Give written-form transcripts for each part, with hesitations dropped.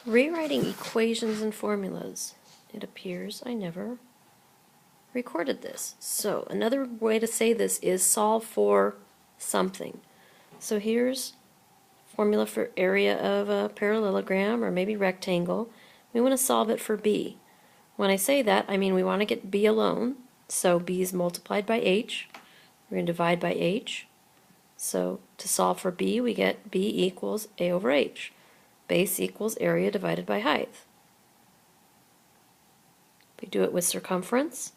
Rewriting equations and formulas. It appears I never recorded this. So another way to say this is solve for something. So here's formula for area of a parallelogram or maybe rectangle. We want to solve it for b. When I say that, I mean we want to get b alone. So b is multiplied by h. We're going to divide by h. So to solve for b, we get b equals a over h. Base equals area divided by height. We do it with circumference.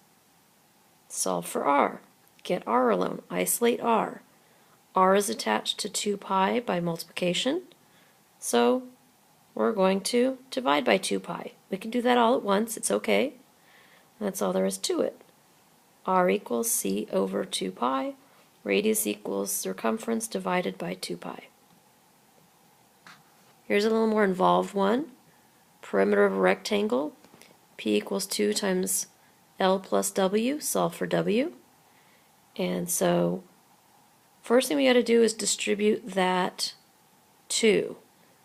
Solve for r. Get r alone. Isolate r. R is attached to 2 pi by multiplication. So we're going to divide by 2 pi. We can do that all at once. It's okay. That's all there is to it. R equals c over 2 pi. Radius equals circumference divided by 2 pi. Here's a little more involved one. Perimeter of a rectangle. P equals 2 times L plus W. Solve for W. And so first thing we got to do is distribute that 2.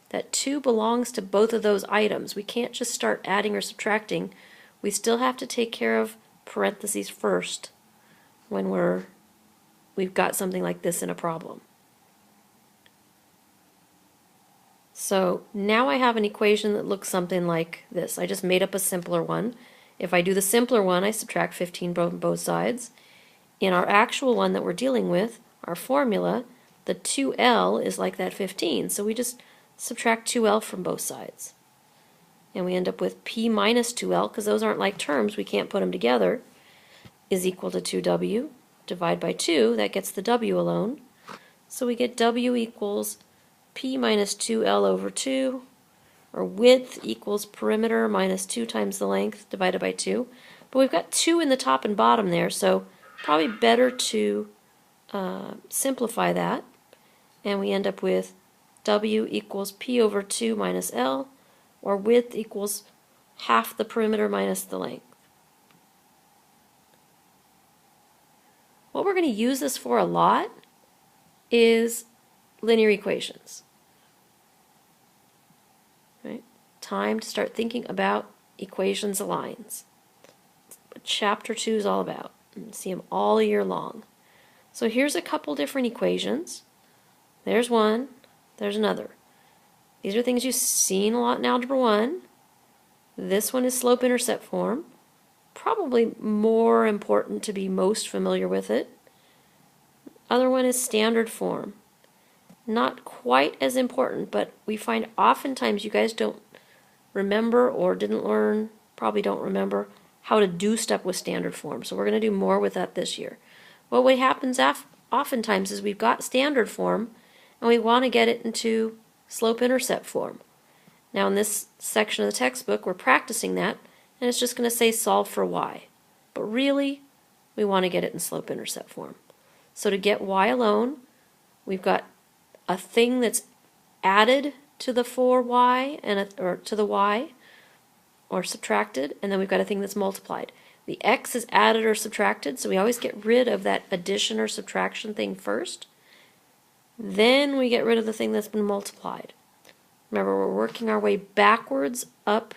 That 2 belongs to both of those items. We can't just start adding or subtracting. We still have to take care of parentheses first when we've got something like this in a problem. So now I have an equation that looks something like this. I just made up a simpler one. If I do the simpler one, I subtract 15 from both sides. In our actual one that we're dealing with, our formula, the 2L is like that 15. So we just subtract 2L from both sides. And we end up with P minus 2L, because those aren't like terms, we can't put them together, is equal to 2W. Divide by 2, that gets the W alone. So we get W equals P minus 2L over 2, or width equals perimeter minus 2 times the length divided by 2. But we've got 2 in the top and bottom there, so probably better to simplify that. And we end up with W equals P over 2 minus L, or width equals half the perimeter minus the length. What we're going to use this for a lot is linear equations. Right? Time to start thinking about equations of lines. That's what Chapter 2 is all about. You see them all year long. So here's a couple different equations. There's one, there's another. These are things you've seen a lot in Algebra 1. This one is slope-intercept form. Probably more important to be most familiar with it. Other one is standard form. Not quite as important, but we find oftentimes you guys don't remember or didn't learn, probably don't remember how to do stuff with standard form. So we're going to do more with that this year. Well, what happens oftentimes is we've got standard form and we want to get it into slope-intercept form. Now in this section of the textbook we're practicing that, and it's just going to say solve for y. But really we want to get it in slope-intercept form. So to get y alone, we've got a thing that's added to the 4y or to the y, or subtracted, and then we've got a thing that's multiplied. The x is added or subtracted, so we always get rid of that addition or subtraction thing first. Then we get rid of the thing that's been multiplied. Remember, we're working our way backwards up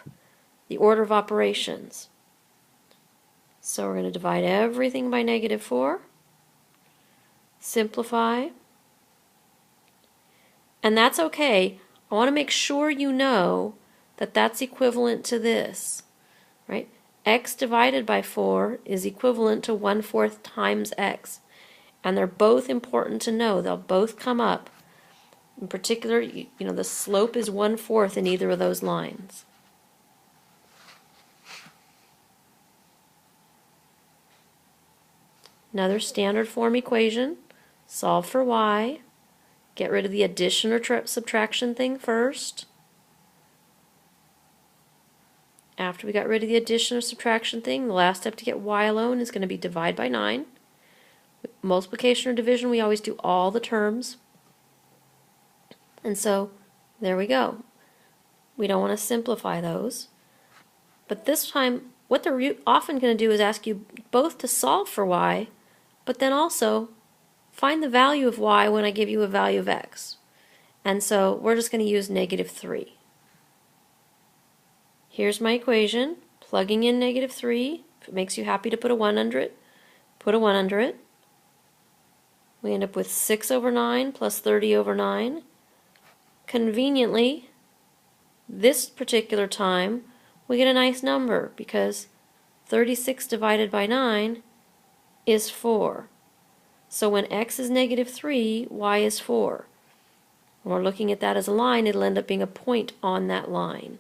the order of operations. So we're going to divide everything by -4. Simplify. And that's okay. I want to make sure you know that that's equivalent to this, right? X divided by 4 is equivalent to 1/4 times x. And they're both important to know. They'll both come up. In particular, you know, the slope is 1/4 in either of those lines. Another standard form equation. Solve for y. Get rid of the addition or subtraction thing first. After we got rid of the addition or subtraction thing, the last step to get y alone is going to be divide by 9. Multiplication or division, we always do all the terms. And so, there we go. We don't want to simplify those. But this time, what they're often going to do is ask you both to solve for y, but then also find the value of y when I give you a value of x. And so we're just going to use -3. Here's my equation, plugging in negative 3. If it makes you happy to put a 1 under it, put a 1 under it. We end up with 6 over 9 plus 30 over 9. Conveniently, this particular time, we get a nice number because 36 divided by 9 is 4. So when x is negative 3, y is 4. When we're looking at that as a line, it'll end up being a point on that line.